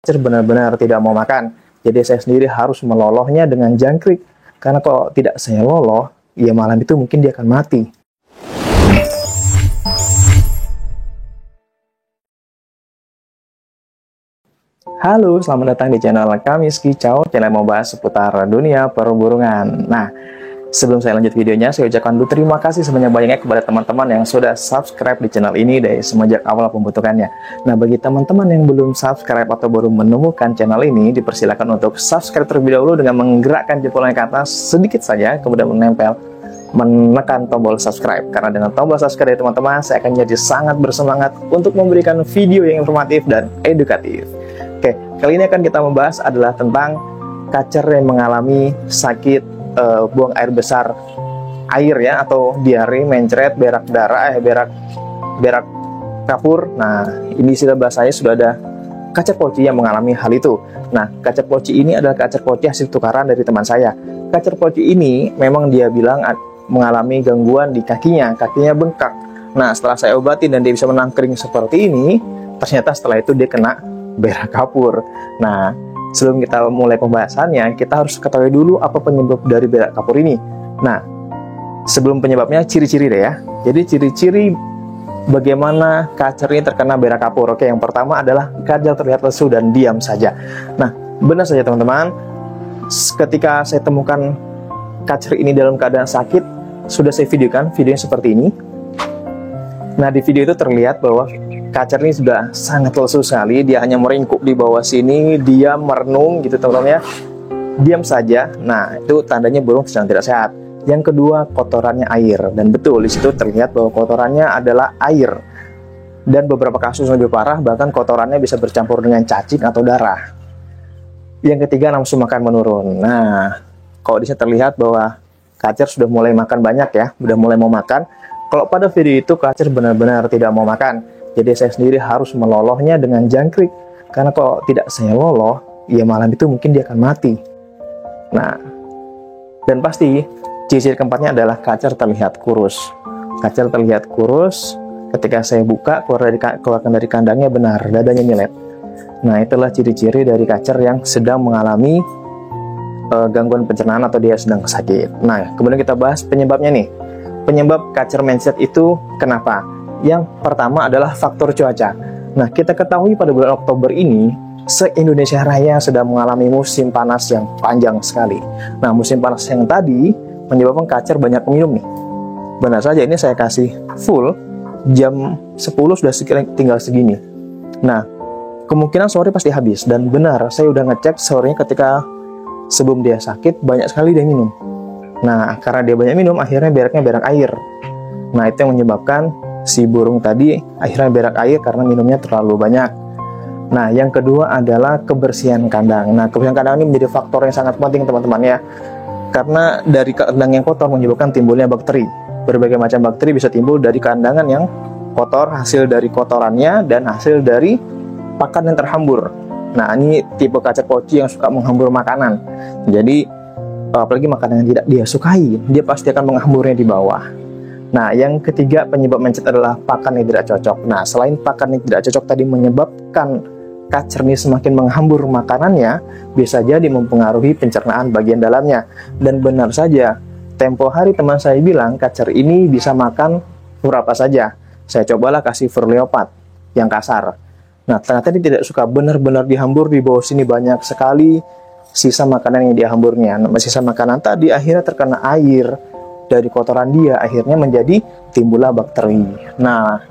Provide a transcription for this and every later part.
Benar-benar tidak mau makan. Jadi saya sendiri harus melolohnya dengan jangkrik. Karena kalau tidak saya loloh, ya malam itu mungkin dia akan mati. Halo, selamat datang di channel Kamis Kicau, channel yang membahas seputar dunia perburungan. Nah, sebelum saya lanjut videonya, saya ucapkan dulu terima kasih sebanyak-banyaknya kepada teman-teman yang sudah subscribe di channel ini dari semenjak awal pembentukannya. Nah, bagi teman-teman yang belum subscribe atau baru menemukan channel ini, dipersilakan untuk subscribe terlebih dahulu dengan menggerakkan jempolnya ke atas sedikit saja, kemudian menekan tombol subscribe. Karena dengan tombol subscribe dari teman-teman, saya akan jadi sangat bersemangat untuk memberikan video yang informatif dan edukatif. Oke, kali ini akan kita membahas adalah tentang kacer yang mengalami sakit buang air besar ya, atau diare, mencret, berak darah, berak kapur. Nah, ini sudah bahasanya sudah ada kacer poci yang mengalami hal itu. Nah, kacer poci ini adalah kacer poci hasil tukaran dari teman saya. Kacer poci ini memang dia bilang mengalami gangguan di kakinya bengkak. Nah, setelah saya obati dan dia bisa menangkring seperti ini, ternyata setelah itu dia kena berak kapur. Nah, sebelum kita mulai pembahasannya, kita harus ketahui dulu apa penyebab dari berak kapur ini. Nah, sebelum penyebabnya, ciri-ciri deh ya. Jadi ciri-ciri bagaimana kacer ini terkena berak kapur. Oke, yang pertama adalah kacer terlihat lesu dan diam saja. Nah, benar saja teman-teman, ketika saya temukan kacer ini dalam keadaan sakit, sudah saya videokan, videonya seperti ini. Nah, di video itu terlihat bahwa kacer ini sudah sangat lesu sekali. Dia hanya meringkuk di bawah sini, dia merenung gitu teman-teman ya, diam saja. Nah, itu tandanya burung sedang tidak sehat. Yang kedua, kotorannya air, dan betul di situ terlihat bahwa kotorannya adalah air. Dan beberapa kasus lebih parah, bahkan kotorannya bisa bercampur dengan cacing atau darah. Yang ketiga, nafsu makan menurun. Nah, kalau di sini terlihat bahwa kacer sudah mulai makan banyak ya, sudah mulai mau makan. Kalau pada video itu kacer benar-benar tidak mau makan. Jadi saya sendiri harus melolohnya dengan jangkrik. Karena kalau tidak saya loloh, ya malam itu mungkin dia akan mati. Nah, dan pasti ciri-ciri keempatnya adalah kacer terlihat kurus. Kacer terlihat kurus, ketika saya buka, keluarkan dari kandangnya benar, dadanya nyelet. Nah, itulah ciri-ciri dari kacer yang sedang mengalami gangguan pencernaan atau dia sedang sakit. Nah, kemudian kita bahas penyebabnya nih. Penyebab kacer mencret itu kenapa? Yang pertama adalah faktor cuaca. Nah, kita ketahui pada bulan Oktober ini, se-Indonesia Raya sedang mengalami musim panas yang panjang sekali. Nah, musim panas yang tadi menyebabkan kacer banyak minum nih. Benar saja, ini saya kasih full, jam 10 sudah tinggal segini. Nah, kemungkinan sore pasti habis. Dan benar, saya udah ngecek sorenya ketika sebelum dia sakit, banyak sekali dia minum. Nah, karena dia banyak minum, akhirnya beraknya berak air. Nah, itu yang menyebabkan si burung tadi akhirnya berak air karena minumnya terlalu banyak. Nah, yang kedua adalah kebersihan kandang. Nah, kebersihan kandang ini menjadi faktor yang sangat penting teman-teman ya. Karena dari kandang yang kotor menyebabkan timbulnya bakteri. Berbagai macam bakteri bisa timbul dari kandangan yang kotor, hasil dari kotorannya dan hasil dari pakan yang terhambur. Nah, ini tipe kacer poci yang suka menghambur makanan. Jadi apalagi makanan yang tidak dia sukai, dia pasti akan menghamburnya di bawah. Nah, yang ketiga penyebab mencret adalah pakan yang tidak cocok. Nah, selain pakan yang tidak cocok tadi menyebabkan kacer ini semakin menghambur makanannya, bisa jadi mempengaruhi pencernaan bagian dalamnya. Dan benar saja, tempo hari teman saya bilang kacer ini bisa makan fur apa saja. Saya cobalah kasih fur leopard yang kasar. Nah, ternyata dia tidak suka, benar-benar dihambur di bawah sini banyak sekali sisa makanan yang dihamburnya. Nah, sisa makanan tadi akhirnya terkena air dari kotoran dia, akhirnya menjadi timbullah bakteri. Nah,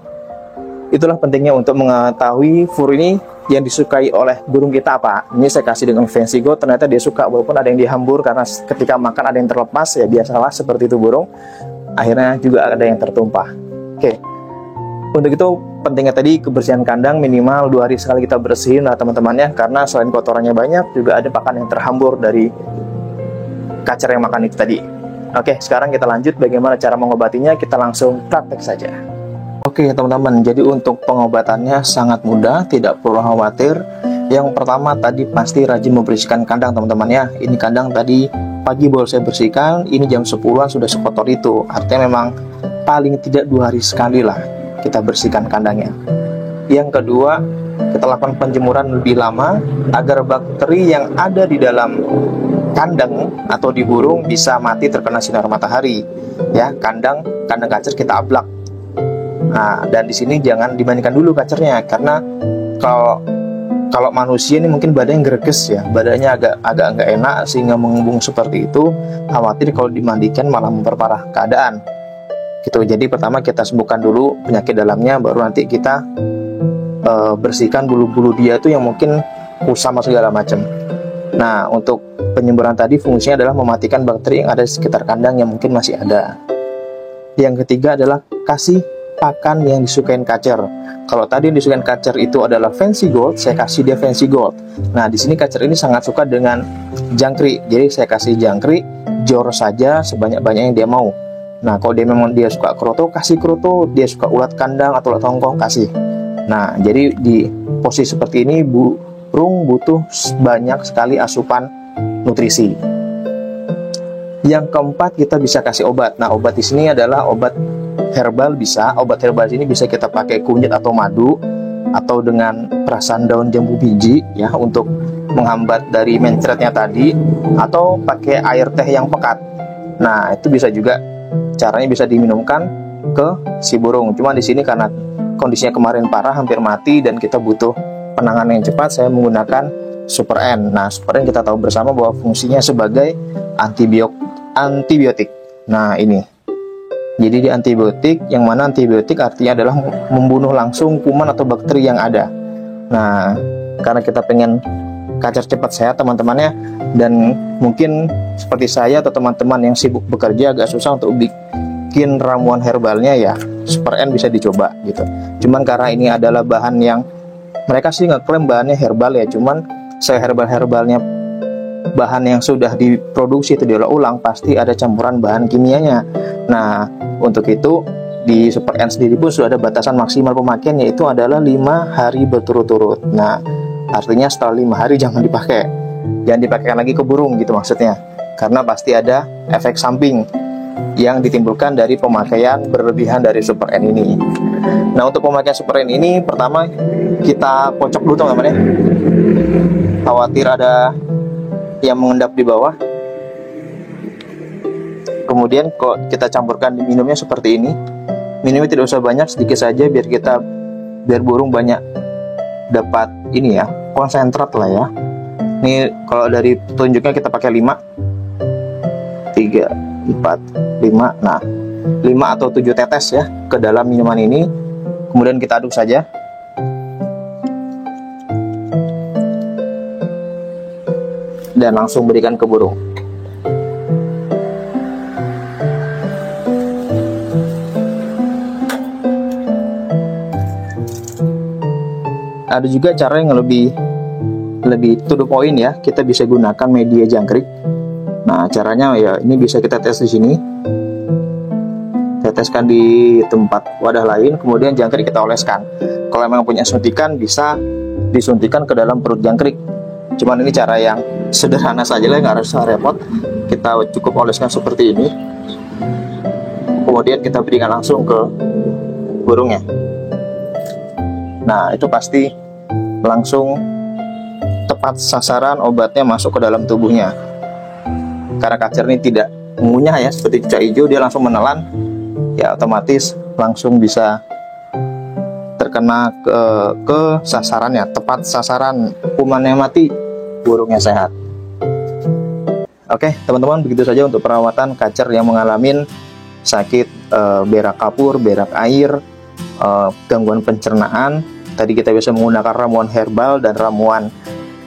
itulah pentingnya untuk mengetahui fur ini yang disukai oleh burung kita apa. Ini saya kasih dengan fancy go, ternyata dia suka walaupun ada yang dihambur karena ketika makan ada yang terlepas, ya biasalah seperti itu burung. Akhirnya juga ada yang tertumpah. Oke. Untuk itu pentingnya tadi kebersihan kandang minimal 2 hari sekali kita bersihin lah teman-temannya, karena selain kotorannya banyak juga ada pakan yang terhambur dari kacer yang makan itu tadi. Oke, sekarang kita lanjut bagaimana cara mengobatinya, kita langsung praktek saja. Oke teman-teman, jadi untuk pengobatannya sangat mudah, tidak perlu khawatir. Yang pertama tadi pasti rajin membersihkan kandang teman-teman ya. Ini kandang tadi pagi baru saya bersihkan, ini jam 10-an sudah sekotor itu. Artinya memang paling tidak 2 hari sekali lah kita bersihkan kandangnya. Yang kedua, kita lakukan penjemuran lebih lama agar bakteri yang ada di dalam kandang atau di burung bisa mati terkena sinar matahari. Ya, kandang kacer kita ablak. Nah, dan di sini jangan dibandingkan dulu kacernya, karena kalau manusia ini mungkin badannya greges ya, badannya agak nggak enak sehingga mengembung seperti itu. Khawatir kalau dimandikan malah memperparah keadaan. Gitu. Jadi pertama kita sembuhkan dulu penyakit dalamnya, baru nanti kita bersihkan bulu-bulu dia itu yang mungkin kusam segala macam. Nah, untuk penyemburan tadi fungsinya adalah mematikan bakteri yang ada di sekitar kandang yang mungkin masih ada. Yang ketiga adalah kasih pakan yang disukain kacer. Kalau tadi yang disukain kacer itu adalah fancy gold, saya kasih dia fancy gold. Nah, di sini kacer ini sangat suka dengan jangkrik. Jadi saya kasih jangkrik, jor saja sebanyak-banyak yang dia mau. Nah, kalau dia suka kroto, kasih kroto. Dia suka ulat kandang atau ulat hongkong, kasih. Nah, jadi di posisi seperti ini burung butuh banyak sekali asupan nutrisi. Yang keempat, kita bisa kasih obat. Nah, obat di sini adalah obat herbal bisa. Obat herbal ini bisa kita pakai kunyit atau madu, atau dengan perasan daun jambu biji ya untuk menghambat dari mencretnya tadi, atau pakai air teh yang pekat. Nah, itu bisa juga, caranya bisa diminumkan ke si burung. Cuma di sini karena kondisinya kemarin parah, hampir mati, dan kita butuh penanganan yang cepat, saya menggunakan Super N. Nah, Super N kita tahu bersama bahwa fungsinya sebagai antibiotik. Nah, ini. Jadi di antibiotik, yang mana antibiotik artinya adalah membunuh langsung kuman atau bakteri yang ada. Nah, karena kita pengen kacer cepat sehat teman-temannya, dan mungkin seperti saya atau teman-teman yang sibuk bekerja agak susah untuk bikin ramuan herbalnya, ya Super N bisa dicoba gitu. Cuman karena ini adalah bahan yang mereka sih ngeklaim bahannya herbal ya, cuman herbalnya bahan yang sudah diproduksi atau diolah ulang pasti ada campuran bahan kimianya. Nah, untuk itu di Super N sendiri pun sudah ada batasan maksimal pemakaian, yaitu adalah 5 hari berturut-turut. Nah, artinya setelah 5 hari jangan dipakai, jangan dipakaikan lagi ke burung gitu maksudnya, karena pasti ada efek samping yang ditimbulkan dari pemakaian berlebihan dari Super N ini. Nah, untuk pemakaian Super N ini, pertama kita kocok dulu teman-teman ya, khawatir ada yang mengendap di bawah. Kemudian kok kita campurkan di minumnya seperti ini. Minumnya tidak usah banyak, sedikit saja biar burung banyak dapat ini ya, konsentrat lah ya. Ini kalau dari tunjuknya kita pakai 5 3 4 5. Nah, 5 atau 7 tetes ya ke dalam minuman ini. Kemudian kita aduk saja. Dan langsung berikan ke burung. Ada juga cara yang lebih to the point ya. Kita bisa gunakan media jangkrik. Nah, caranya ya ini bisa kita tes di sini. Teteskan di tempat wadah lain, kemudian jangkrik kita oleskan. Kalau memang punya suntikan, bisa disuntikan ke dalam perut jangkrik. Cuman ini cara yang sederhana saja lah, nggak harus repot. Kita cukup oleskan seperti ini. Kemudian kita berikan langsung ke burungnya. Nah, itu pasti langsung tepat sasaran, obatnya masuk ke dalam tubuhnya. Karena kacer ini tidak mengunyah ya, seperti cucak hijau, dia langsung menelan, ya otomatis langsung bisa terkena ke sasarannya, tepat sasaran, kumannya mati, burungnya sehat. Oke teman-teman, begitu saja untuk perawatan kacer yang mengalami sakit berak kapur, berak air, gangguan pencernaan. Tadi kita bisa menggunakan ramuan herbal dan ramuan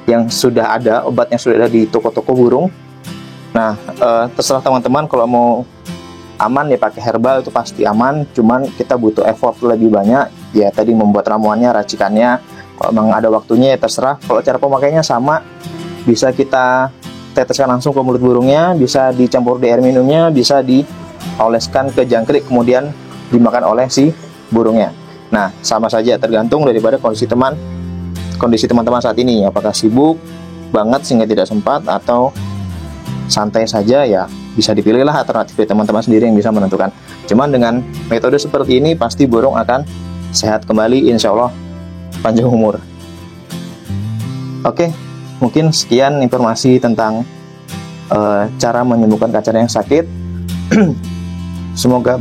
yang sudah ada, obatnya sudah ada di toko-toko burung. Nah, terserah teman-teman, kalau mau aman ya pakai herbal, itu pasti aman. Cuman kita butuh effort lebih banyak ya, tadi membuat ramuannya, racikannya. Kalau memang ada waktunya ya terserah. Kalau cara pemakaiannya sama, bisa kita teteskan langsung ke mulut burungnya, bisa dicampur di air minumnya, bisa dioleskan ke jangkrik kemudian dimakan oleh si burungnya. Nah, sama saja, tergantung daripada kondisi teman-teman saat ini, apakah sibuk banget sehingga tidak sempat atau santai saja, ya bisa dipilihlah alternatif teman-teman sendiri yang bisa menentukan. Cuman dengan metode seperti ini pasti burung akan sehat kembali, insya Allah panjang umur. Oke, mungkin sekian informasi tentang cara menyembuhkan kacar yang sakit. Semoga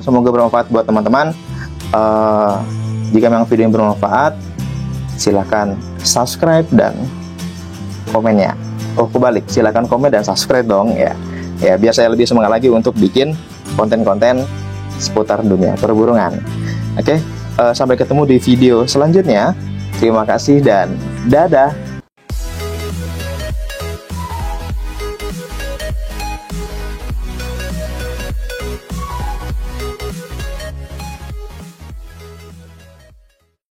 semoga bermanfaat buat teman-teman. Jika memang video yang bermanfaat, silahkan subscribe dan komennya. Oh, kebalik, silahkan komen dan subscribe dong ya. Ya, biar saya lebih semangat lagi untuk bikin konten-konten seputar dunia perburungan. Oke, sampai ketemu di video selanjutnya. Terima kasih dan dadah.